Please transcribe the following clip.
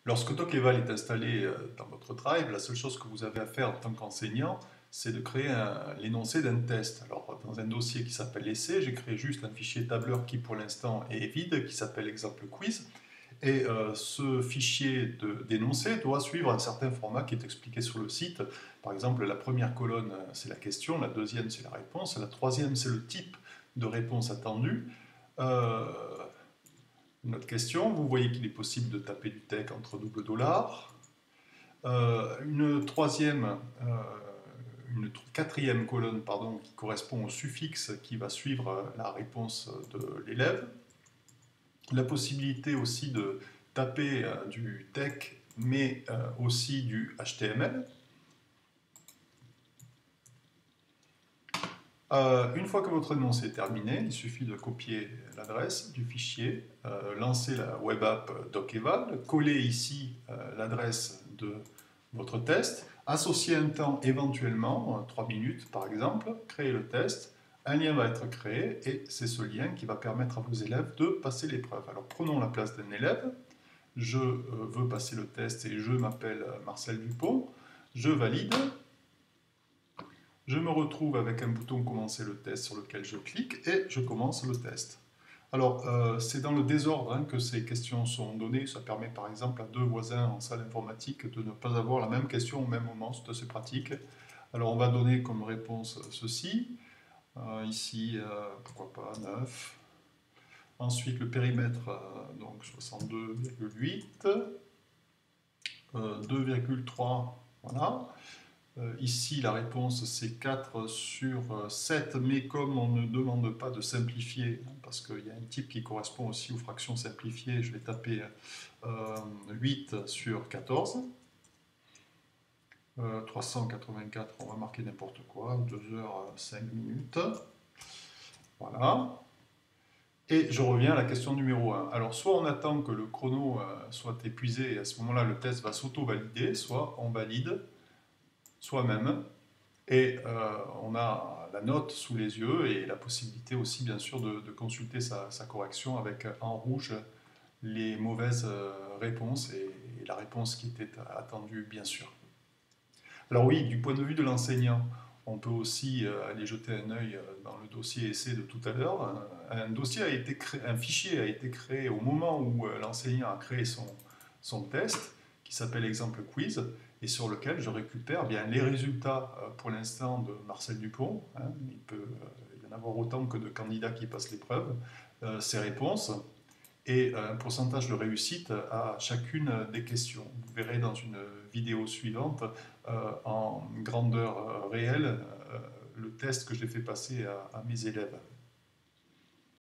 Lorsque Dockeval est installé dans votre Drive, la seule chose que vous avez à faire en tant qu'enseignant, c'est de créer l'énoncé d'un test. Alors, dans un dossier qui s'appelle essai, j'ai créé juste un fichier tableur qui, pour l'instant, est vide, qui s'appelle exemple quiz. Et ce fichier d'énoncé doit suivre un certain format qui est expliqué sur le site. Par exemple, la première colonne, c'est la question, la deuxième, c'est la réponse, la troisième, c'est le type de réponse attendue. Euh, une autre question, vous voyez qu'il est possible de taper du texte entre double dollar. Une quatrième colonne pardon, qui correspond au suffixe qui va suivre la réponse de l'élève. La possibilité aussi de taper du texte mais aussi du HTML. Une fois que votre énoncé est terminé, il suffit de copier l'adresse du fichier, lancer la web app Dockeval, coller ici l'adresse de votre test, associer un temps éventuellement, 3 minutes par exemple, créer le test, un lien va être créé et c'est ce lien qui va permettre à vos élèves de passer l'épreuve. Alors prenons la place d'un élève, je veux passer le test et je m'appelle Marcel Dupont, je valide. Je me retrouve avec un bouton commencer le test sur lequel je clique et je commence le test. Alors, c'est dans le désordre que ces questions sont données. Ça permet par exemple à deux voisins en salle informatique de ne pas avoir la même question au même moment. C'est assez pratique. Alors, on va donner comme réponse ceci. Ici, pourquoi pas 9. Ensuite, le périmètre, donc 62,8. 2,3, voilà. Ici, la réponse, c'est 4 sur 7, mais comme on ne demande pas de simplifier, parce qu'il y a un type qui correspond aussi aux fractions simplifiées, je vais taper 8 sur 14. 384, on va marquer n'importe quoi, 2 heures 5 minutes. Voilà. Et je reviens à la question numéro 1. Alors, soit on attend que le chrono soit épuisé, et à ce moment-là, le test va s'auto-valider, soit on valide soi-même. Et on a la note sous les yeux et la possibilité aussi, bien sûr, de consulter sa correction avec en rouge les mauvaises réponses et la réponse qui était attendue, bien sûr. Alors oui, du point de vue de l'enseignant, on peut aussi aller jeter un œil dans le dossier essai de tout à l'heure. Un fichier a été créé au moment où l'enseignant a créé son test, qui s'appelle exemple quiz, et sur lequel je récupère bien les résultats pour l'instant de Marcel Dupont. Il peut y en avoir autant que de candidats qui passent l'épreuve, ses réponses, et un pourcentage de réussite à chacune des questions. Vous verrez dans une vidéo suivante, en grandeur réelle, le test que j'ai fait passer à mes élèves.